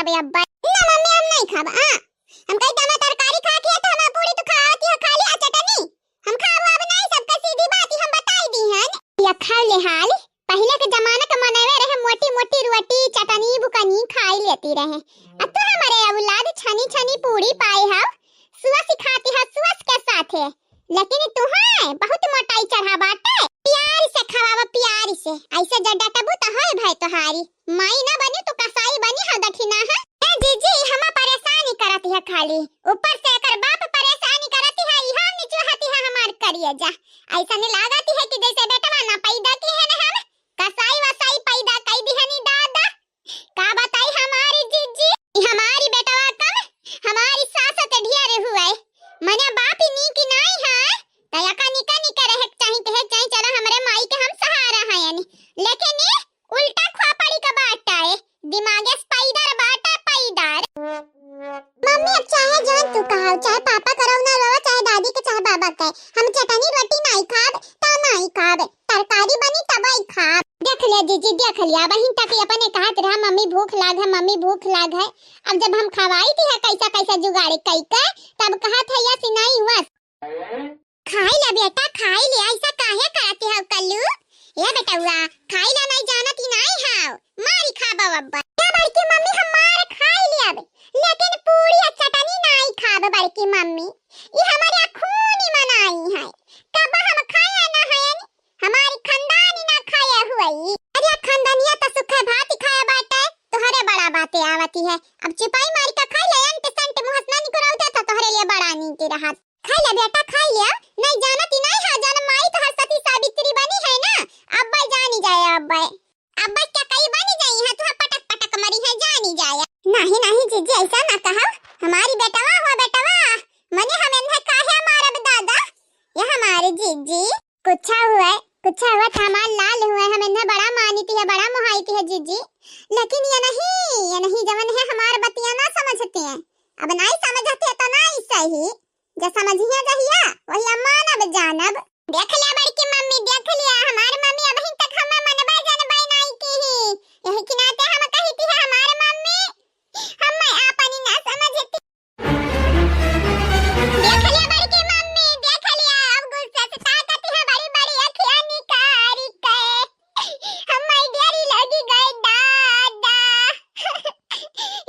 खावे अब्बा। ना मम्मी हम नहीं खाब। हम कई तमा तरकारी खा के तो हम पूरी तो खाती है, खाली आ चटनी हम खाब अब नहीं। सबका सीधी बात हम बताई दी हन। या खा ले हाल पहले के जमाने के मनवे रहे, मोटी मोटी रोटी चटनी बुकनी खाई लेती रहे। अब तो हमारे औलाद छनी छनी पूरी पाए है, सुआ सिखाती है सुअस के साथ है। लेकिन तू है बहुत मोटाई चढ़ा बाटे। प्यार से खवावा प्यार से, ऐसे जड्डा तबू तो है भाई तोहारी। माई ना बनी तो कसाई बनी है दखिना है। ए जीजी हम परेशानी करती है खाली, ऊपर से कर बाप परेशानी करती है। यहां नीचे हती है हमार करिए जा। ऐसा नहीं लागती है कि जैसे बेटवा ना पैदा की है ना, हम कसाई वसाई पैदा कई दी है नी दादा। का बताई हमारी जीजी, हमारी बेटवा कम हमारी सास ते ढियारे हुए मने बाप नी की नहीं है। तया का निका निका रहे चाहे चला हमरे माई के हम सहारा है यानी। लेकिन उल्टा खोपड़ी का बाटा है, दिमागे स्पाइडर बाटा पैदार। मम्मी अब चाहे जान तू कहा, चाहे पापा कराव ना रवा, चाहे दादी के चाहे बाबा के, हम चटनी रोटी नहीं खाब तो नहीं खाब, तरकारी बनी तब ही खाब। देख ले जीजी देख लिया बहिन तक अपने कहत रहा मम्मी भूख लाग है, मम्मी भूख लाग है। अब जब हम खवाई थी है कैसा कैसा जुगाड़ कई के, तब कहत है या नहीं हुआ। खाई ले बेटा खाई ले, ऐसा काहे करती है कल्लू। ये बेटा हुआ खाई ला नहीं जानत ही नहीं है, मारी खाबा अब्बा। क्या बड़की मम्मी हम मार खाई ले अब, लेकिन पूरी चटनी नहीं खाब बड़की मम्मी। ये हमारे खूनी मनाई है, कब हम खाया ना है, हमारी खानदानी ना खाया हुई। अरे खानदानिया तो सुखे भात खाया बाटे, तोहरे बड़ा बातें आवती है। अब चिपाई मार के खाई ले, अंत संत मुंह हंसना नहीं करावता तो तोहरे लिए बड़ा नी के रहत। खाई ले बेटा खाई ले, नहीं जानती नहीं है जान माई तो सरस्वती सावित्री बनी है ना। अब्बा जानी जाए अब्बा, अब्बा क्या कई बनी जाई है, तू पटक पटक मरी है जानी जाए। नहीं नहीं जीजी ऐसा ना कहो, हमारी बेटवा हो बेटवा मने हमें न काहे मारब दादा। ये हमारी जीजी कुछ हुआ हमार लाल हुआ है, हमें न बड़ा मानती है बड़ा मुहाईती है जीजी। लेकिन ये नहीं जवन है हमार बतिया ना समझते हैं। अब नहीं समझते तो नहीं सही, जो समझिया जहिया वही मानब जानब। देख लिया बड़की मम्मी देख लिया, हमारी मम्मी अभी तक हमें मनबा जानबा नहीं की ही, यही कि नाते हम कहती है हमारी मम्मी हम अपनी ना समझती। देख लिया बड़की मम्मी देख लिया, अब गुस्से से ताकती है बड़ी बड़ी अखियां निकारी के, हम डेरी लगी गई दादा।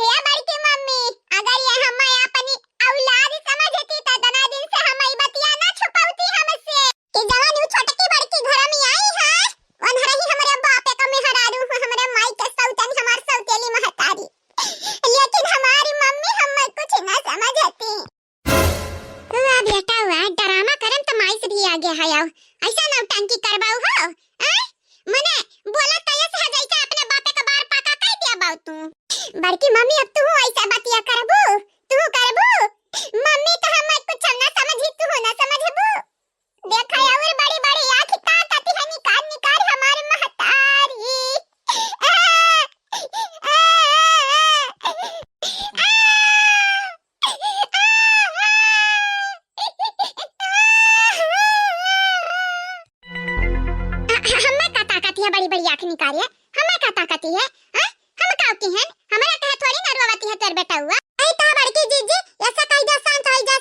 ये बड़की मम्मी अगर ये हम अपनी औलाद समझती तो तना दिन से हम बतिया ना छुपाती हमसे कि जवान वो छोटकी बड़की घर में आई है वनहरा ही हमारे बाप का मेहरारू हमारे माई के सौतन हमार सौतेली महतारी। लेकिन हमारी मम्मी हम कुछ ना समझती। वाह बेटा वाह ड्रामा करम तो माई से भी आगे है, आओ ऐसा नौटंकी करबाऊ हो मने बोला तय से जैसे अपने बापे का बार पाका कह दिया बाऊ तू। बड़की मम्मी अब तू ऐसा बतिया करबू तू करबू, मम्मी तो हम कुछ ना समझी तू ना समझबू। देखा और बड़ी बड़ी आंख ताकती है निकाल हमारे महतारी। हमें का ताकती है बड़ी बड़ी आंख निकालिए, हमें का ताकती है हम काउती हैं हमारा कहे थोड़ी ना रोवती है तेरे बेटा हुआ। ऐ तो बड़की जीजी ऐसा कह जा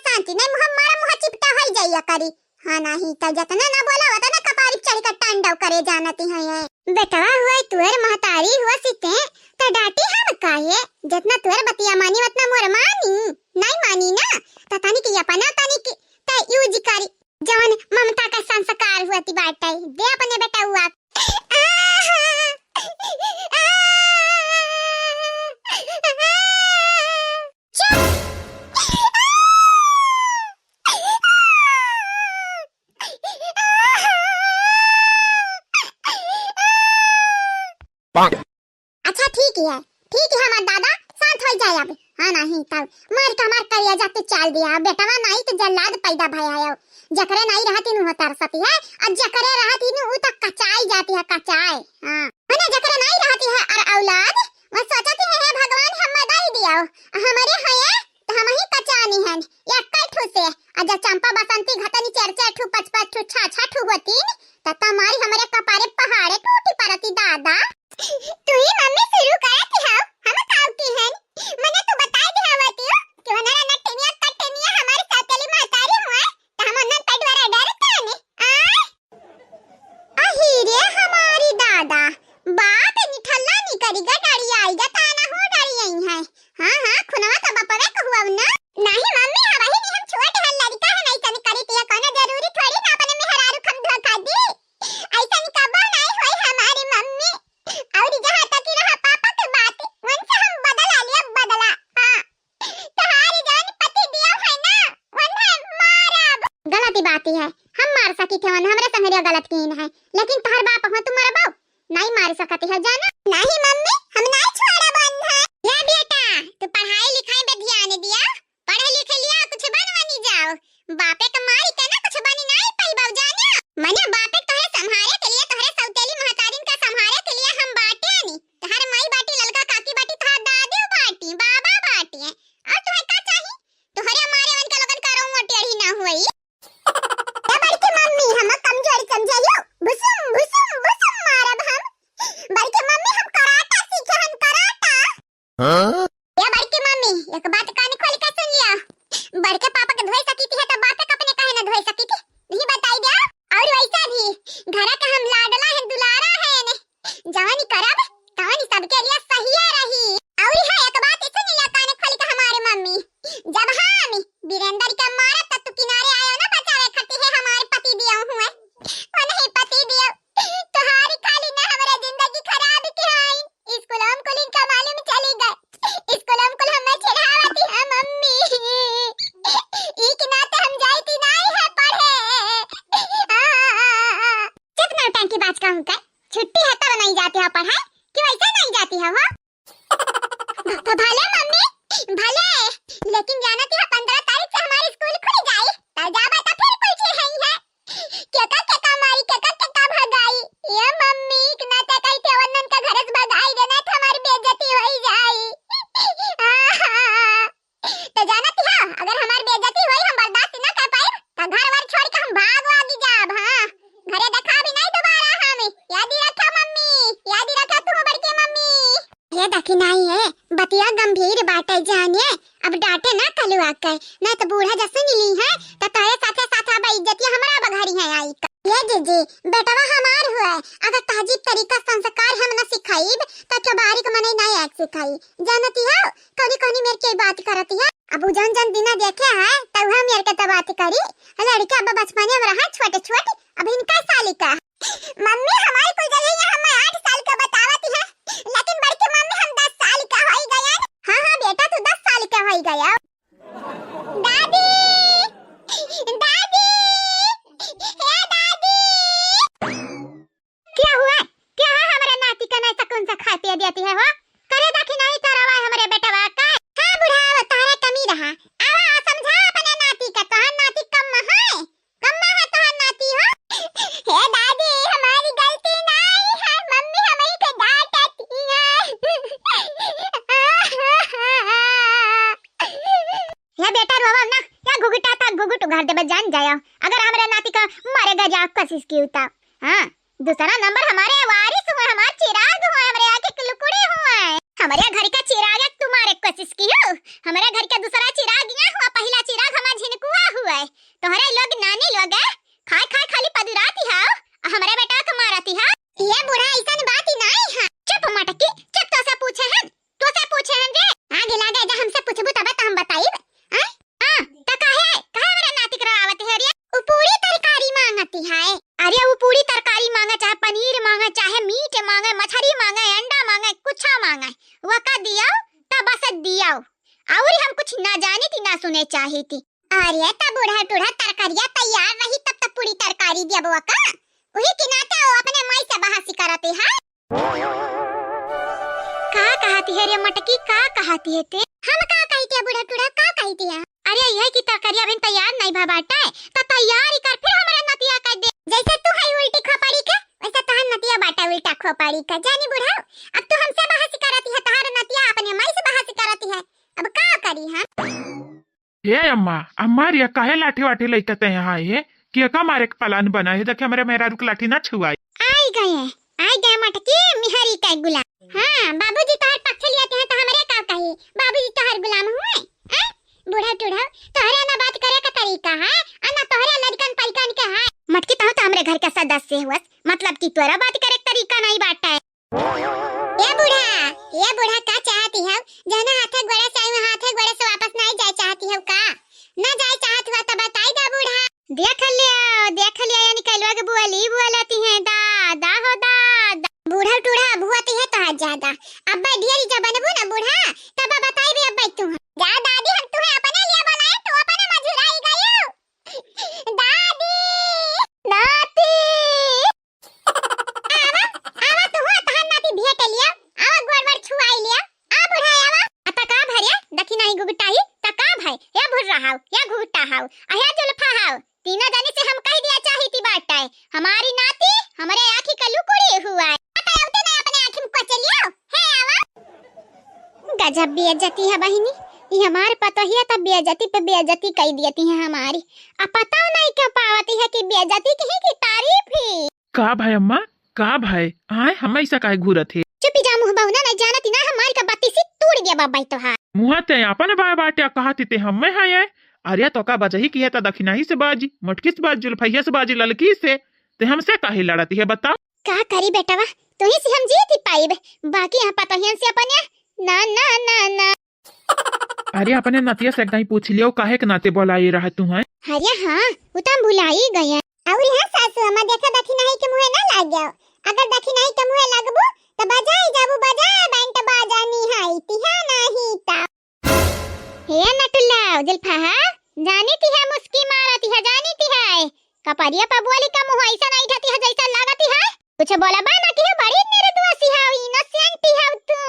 शांति नहीं हमारा मुंह चिपटा हो जाइया करी। हां नहीं तो जतना ना बोला होता ना कपारी चढ़ कर तांडव करे जानती है। ये बेटवा हुआ तुअर महतारी हुआ सिते तो डांटी हम काहे, जितना तुअर बतिया मानी उतना मोर मानी नहीं मानी ना, तो तनी की अपना तनी की त यूज करी जवन ममता का संस्कार हुआती बाटे दे अपने बेटा हुआ। अच्छा ठीक है हमार दादा शांत हो जाए अब। हाँ नहीं तब मार करिया जाते चाल दिया बेटवा नहीं तो जल्लाद पैदा भया है, जकरे नहीं रहती नु होता सती है और जकरे रहती नु उ तक कचाई जाती है कचाई। हां मने जकरे नहीं रहती है और औलाद मैं सोचती है भगवान हम दई दियो हमारे है तो हम ही कचानी है एक ठू से अज चंपा बसंती घतनी चर्चा ठू 5 ठू 6 ठू होती त तमारी हमारे कपारे पहाड़े टूटी परती दादा। तू ही मम्मी शुरू करती हो हम खाती हैं मार सकती है जाना। नहीं मम्मी हम नहीं छोड़ा बंद है। ये बेटा तू पढ़ाई लिखाई पे ध्यान दिया, पढ़े लिखे लिया कुछ बन बनी जाओ। बापे कमाई के ना कुछ बनी नहीं पाई बाऊ जाना। मने बापे तोहे संभाले के लिए, तोहरे सौतेली महतारिन का संभाले के लिए हम बाटे नहीं। तोहर माई बाटी, ललका काकी बाटी, तोहर दादी बाटी, बाबा बाटी है। और तुम्हें का चाहिए? तोहरे हमारे वन का लगन करो मोटेड़ी ना हुई। ए बड़की मम्मी हम कमजोरी समझायो, भुसुम भुसुम भुसुम मारब हम। बड़की मम्मी हम कराटा सीखे, हम कराटा। हां ये बड़की मम्मी एक बात कान खोल के सुन लिया। बड़के पापा के धोई सकी थी तो बापे कपने काहे ना धोई सकी थी, नहीं बताई दे। और वैसा भी घर का हम लाडला है, दुलारा है ने जवानी करब तवानी सबके लिए सही रही। और है एक बात सुन लिया कान खोल के हमारे मम्मी, जब हम वीरेंद्र का मारा तब तू किनारे आयो ना बचावे खातिर है हमारे पति दिया हुए। और नहीं पति दिया तुम्हारी खाली ना हमारा जिंदगी खराब की है। स्कूल हम को लिंक मालूम चली गए, स्कूल हम को हम चढ़ावती है मम्मी। एक नाते हम जाती नहीं है पढ़े। चुप ना टंकी बात कहूं का, छुट्टी है तब नहीं जाती है पढ़ाई कि वैसे नहीं जाती है हो। तो भले मम्मी भले, लेकिन जाना थी 15 तारीख से हमारी स्कूल खुल जाए तब जाबा तो फिर कुछ है ही है। केका मारी केका भगाई ये मम्मी इतना तक कहते वंदन का घर से भगाई देना था, हमारी बेइज्जती होई जाई। तो जाना थी हां अगर हमारी बेइज्जती होई हम बर्दाश्त ना कर पाए तो घर वर छोड़ के हम भाग वागी जाब। हां घरे देखा भी नहीं दोबारा हम। याद रखा मम्मी, याद रखा तू बड़की मम्मी। ये देखी नहीं है बतिया गंभीर बात है जानिए, अब डांटे ना कलुआ कर ना तो बूढ़ा जैसे ली है तो तारे साथे साथा बेइज्जती हमरा बघारी है आई। ये जीजी बेटवा हमार हुआ, अगर तहजीब तरीका संस्कार हम न सिखाईब तो चबारी को मने नहीं एक सिखाई। जानती हो कभी कभी मेरे के बात करती है, अब जन जन दिना देखे है तब हम मेरे के बात करी। लड़का अब बचपने में रहा छोटे छोटे, अब इनका साल का मम्मी हमारी कोई जगह है हम 8 साल का बतावती है, लेकिन बड़की मम्मी हम 10 साल का हो गया। हां हां बेटा तू 10 साल का हो गया। दादी दादी हे दादी क्या हुआ? क्या है हमारे नाती का नहीं सकून से खाती देती है हो? करे देखी नहीं तरवा हमारे बेटा का। हां बुढ़ा तारा कमी रहा, आवा समझा अपने नाती का, तो नाती कम है तो नाती हो। हे दादी हमारी गलती नहीं है, मम्मी हमें को डांटती है। ये बेटा रोवा ना, या घुघुटा था घुघुट घर दे जान जाया। अगर हमारे नाती का मारेगा जा कोशिश की उता। हां दूसरा नंबर हमारे वारिस हुआ, हमारे चिराग हुआ, हमारे आगे के लुकुड़े हुआ। हमारे घर का चिराग है तुम्हारे कोशिश की हो, हमारे घर का दूसरा चिराग यहाँ हुआ, पहला चिराग हमारा झिनकुआ हुआ है। तुम्हारे लोग नानी लोग है खाए खाए खाली पदुराती है, हमारे बेटा को मारती है। ये बुढ़ा ऐसा बात ही नहीं है। चुप मटकी चुप, तो से पूछे हैं रे आगे लागे जा हमसे पूछबू तब तो हम बताइब। हां तो काहे मेरा नाती करावत है रे? वो पूरी तरकारी मांगती है। अरे वो पूरी तरकारी मांगे, चाहे पनीर मांगे, चाहे मीट मांगे, मछली मांगे, अंडा मांगे, कुछ मांगे वो का दिया तो बस दिया। और हम कुछ ना जाने थी ना सुने चाही थी। अरे तब बूढ़ा टूढ़ा तरकारियां तैयार रही तब तक पूरी तरकारी दिया बुआ का, वही के नाते वो अपने माई से बहस करते हैं। का कहती है रे मटकी, का कहती है ते? हम का कहते हैं बूढ़ा टूढ़ा, का कहती है? अरे ये की तरकारी अभी तैयार नहीं भा बाटा है तो तैयार ही कर, फिर हमारा नतिया कर दे। जैसे तू है उल्टी खोपड़ी का वैसे तहार नतिया बाटा उल्टा खोपड़ी का। जानी बूढ़ा अब तू हमसे बहस करती है, तहार नतिया अपने माई से बहस करती है, अब का करी हम? ये अम्मा अम्मा रे काहे लाठी वाठी लेकते यहाँ ये कि का मारे के पलान बना है, देखे हमारे मेरा रुक लाठी ना छुआई। आई गए मटकी मिहरी का गुलाम। हां बाबूजी तोहर पक्ष लियाते हैं तो हमरे का कही, बाबूजी तोहर गुलाम हुए। बूढ़ा टूढ़ा तोहरे ना बात करे का तरीका है, ना तोहरे लड़कन पलकन के है। मटकी तो हमरे घर का सदस्य हुआ, मतलब कि तोरा बात करे का तरीका नहीं बाटा है। ये बूढ़ा का चाहती है? जना हाथे गोड़े से वापस नहीं जाए चाहती है का? ना जाए चाहत हुआ तो बताई दे बूढ़ा। देख लिया यानी कलवा के बुआलाती है दादा हो दादा। बूढ़ा टूढ़ा बुआती है तो ज्यादा। अब ढेरी जब बनबू ना बूढ़ा तब बताई भी अब तू जा दादी हम तुम्हें अपने लिए बनाए तो अपने मजूराई गयो। दादी नाती आवा तू तहां गजब बेइज्जती है बहिनी। ये हमारे पता ही है तब बेइज्जती पे बेइज्जती कर देती है हमारी। अब पता नहीं क्या पावती है कि बेइज्जती की तारीफ ही। का भाई अम्मा, का भाई आए हम ऐसा काहे घूरत है? चुपी जा मुंह बहुना नहीं जानती ना हमारी का बत्ती से तोड़ दिया बाबा तो हां। मुहा ते अपन बाय बाटे कहती ते हमें है अरे तो का बजही की है तो दखिनाही से बाजी, मटकी से बाजी, जुल्फैया से बाजी, ललकी से ते हमसे काहे लड़ती है बताओ? का करी बेटावा तू ही से हम जीत ही पाइब, बाकी यहाँ पता ही से अपन ना ना ना ना। अरे अपने नतिया से एकदम पूछ लियो काहे के नाते बोलाई रहा तू है? अरे हाँ वो तो हम भुलाई गए। और यहाँ सासू अम्मा देखा दखिनाही के मुँह ना लग जाओ, अगर दखिनाही के मुँह लगबो तो बजाई जाबू बजाए बैंड बाजानी हाई तिहा नहीं ता। हे नटुल्ला जुल्फा जानी ती है मुस्की मारती है जानी ती है कपरिया पबुआली का मुँह ऐसा नहीं ढती है जैसा लागती है। कुछ बोला बा ना कि बड़ी निर्दोषी है इनोसेंट है तू।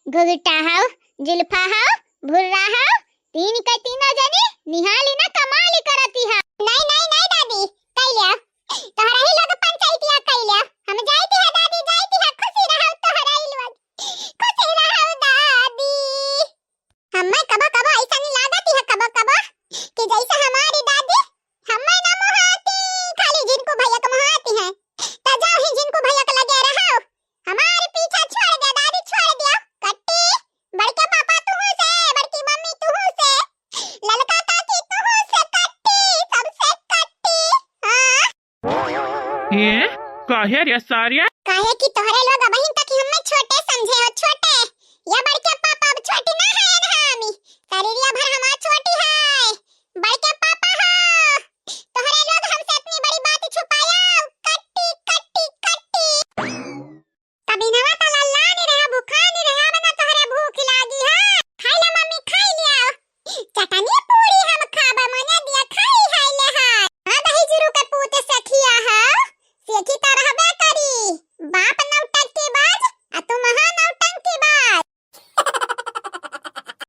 गुगटा है जुल्फा है भुर्रा है तीन का तीनों जनी निहाली ना कमाली करती है। नहीं नहीं नहीं दादी कैलिया तोहरा ही लोग पंचायतिया कैलिया हम जाईती है दादी जाईती है खुशी रहो तोहरा ही लोग खुशी रहो दादी। हमें कबो कबो ऐसा नहीं लागती है कबो कबो कि जैसे हमारी दादी हमें ना मोहाती खाली जिनको भैया को मोहाती है तो जाओ ही जिनको भैया को लगे रहो हमारे पीछे छोड़ दे दादी छोड़ दिया कट्टी बड़के पापा तू हूं से बड़की मम्मी तू हूं से ललका काकी तू हूं से कट्टी सबसे कट्टी। हां ये काहे रे सारिया